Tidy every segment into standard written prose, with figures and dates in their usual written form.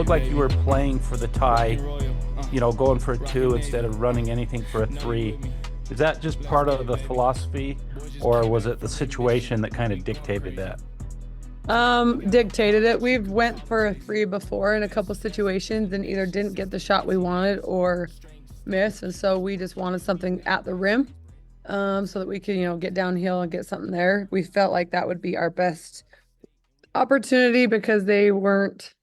looked like you were playing for the tie, going for a 2 instead of running anything for a 3. Is that just part of the philosophy, or was it the situation that kind of dictated that? Dictated it. We've went for a 3 before in a couple situations and either didn't get the shot we wanted or missed. And so we just wanted something at the rim, so that we could, get downhill and get something there. We felt like that would be our best opportunity because they weren't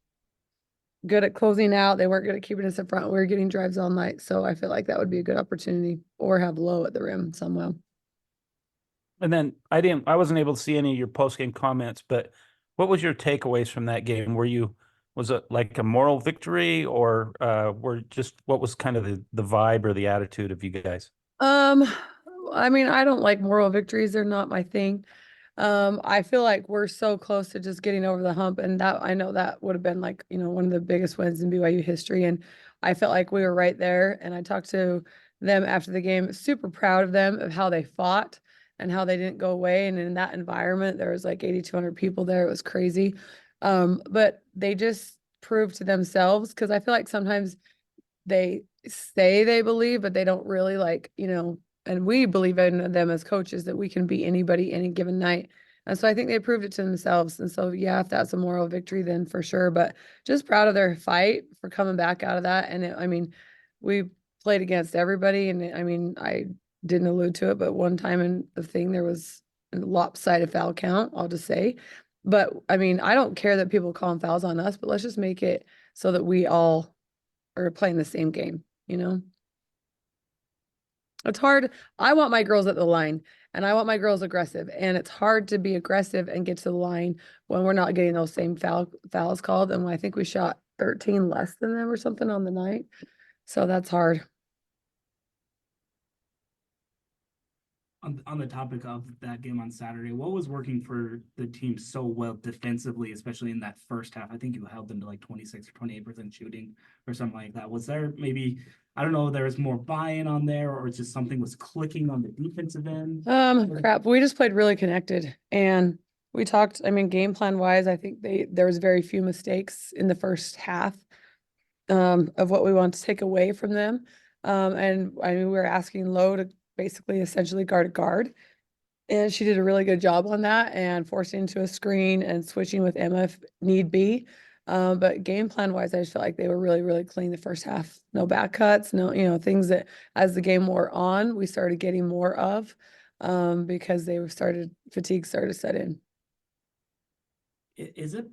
good at closing out. They weren't good at keeping us in front. We were getting drives all night. So I feel like that would be a good opportunity, or have low at the rim somehow. And then I wasn't able to see any of your post game comments, but what was your takeaways from that game? Was it like a moral victory, or what was kind of the vibe or the attitude of you guys? Um, I mean, I don't like moral victories. They're not my thing. I feel like we're so close to just getting over the hump, and that I know that would have been like, one of the biggest wins in BYU history. And I felt like we were right there. And I talked to them after the game, super proud of them, of how they fought and how they didn't go away. And in that environment, there was like 8,200 people there. It was crazy. But they just proved to themselves, because I feel like sometimes they say they believe, but they don't really, like, and we believe in them as coaches that we can beat anybody any given night. And so I think they proved it to themselves. And so, yeah, if that's a moral victory, then for sure. But just proud of their fight for coming back out of that. And I mean, we played against everybody. And I mean, I didn't allude to it, but one time in the thing, there was a lopsided foul count, I'll just say. But I mean, I don't care that people calling fouls on us, but let's just make it so that we all are playing the same game. It's hard. I want my girls at the line, and I want my girls aggressive, and it's hard to be aggressive and get to the line when we're not getting those same fouls called. And I think we shot 13 less than them or something on the night. So that's hard. On the topic of that game on Saturday, what was working for the team so well defensively, especially in that first half? I think you held them to like 26 or 28% shooting or something like that. Was there maybe, I don't know, there was more buy-in on there, or just something was clicking on the defensive end? Crap. We just played really connected, and we talked, I mean, game plan wise, I think there was very few mistakes in the first half, of what we want to take away from them. And I mean, we were asking Lowe to basically essentially guard a guard. And she did a really good job on that, and forcing into a screen and switching with Emma if need be. But game plan wise, I just felt like they were really, really clean the first half. No back cuts, no, things that as the game wore on, we started getting more of, because fatigue started to set in. Is it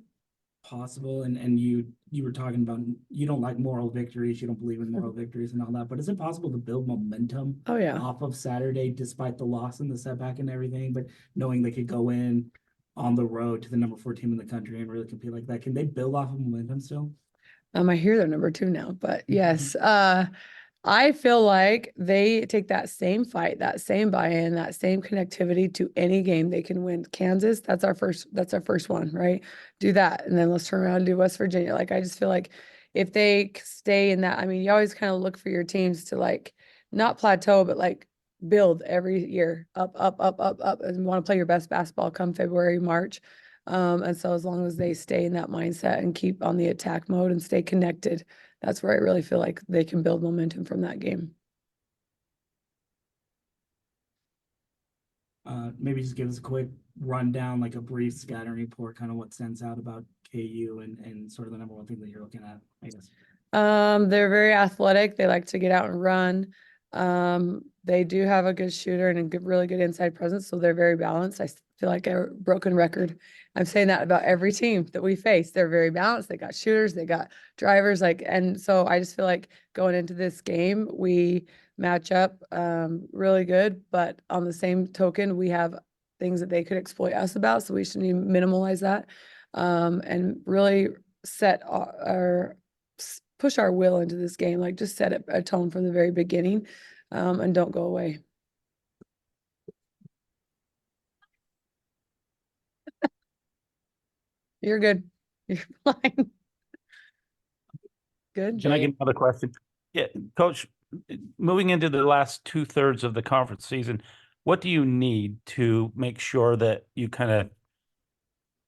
possible, and you were talking about you don't like moral victories, you don't believe in moral victories and all that, but is it possible to build momentum off of Saturday despite the loss and the setback and everything, but knowing they could go in on the road to the number 4 team in the country and really compete like that? Can they build off of momentum still? I hear they're number 2 now, but yes. I feel like they take that same fight, that same buy-in, that same connectivity to any game they can win. Kansas, that's our first one, right? Do that. And then let's turn around and do West Virginia. Like, I just feel like if they stay in that, I mean, you always kind of look for your teams to, like, not plateau, but like build every year up, and want to play your best basketball come February, March. And so as long as they stay in that mindset and keep on the attack mode and stay connected, that's where I really feel like they can build momentum from that game. Maybe just give us a quick rundown, like a brief scattering report, kind of what stands out about KU and sort of the number one thing that you're looking at, I guess. They're very athletic. They like to get out and run. They do have a good shooter and a really good inside presence, so they're very balanced. I feel like a broken record. I'm saying that about every team that we face. They're very balanced. They got shooters, they got drivers, and so I just feel like going into this game, we match up really good. But on the same token, we have things that they could exploit us about, so we should minimize that, and really set our push our will into this game, like just set a tone from the very beginning, and don't go away. You're good. You're fine. Good. Can I get another question? Yeah, Coach, moving into the last 2/3 of the conference season, what do you need to make sure that you kind of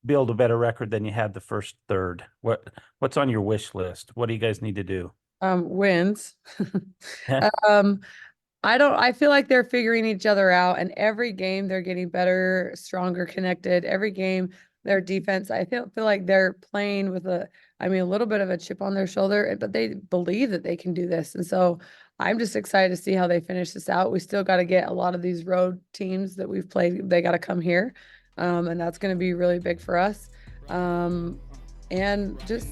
build a better record than you had the first third? What's on your wish list? What do you guys need to do? Wins. I feel like they're figuring each other out, and every game they're getting better, stronger, connected. Every game, their defense, I feel like they're playing with a little bit of a chip on their shoulder, but they believe that they can do this. And so I'm just excited to see how they finish this out. We still got to get a lot of these road teams that we've played, they got to come here. And that's going to be really big for us. And just,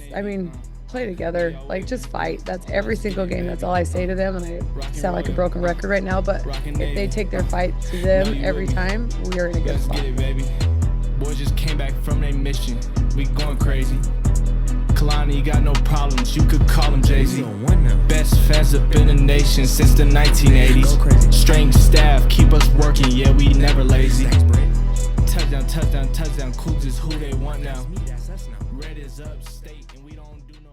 play together, like just fight. That's every single game. That's all I say to them. And I sound like a broken record right now, but if they take their fight to them every time, we are in a good spot. Boys just came back from their mission. We going crazy. Kalani got no problems. You could call him Jay-Z. Best fans up in the nation since the 1980s. Strange staff keep us working. Yeah, we never lazy. Touchdown, touchdown, touchdown. Cougs is who they want now. Red is upstate and we don't do no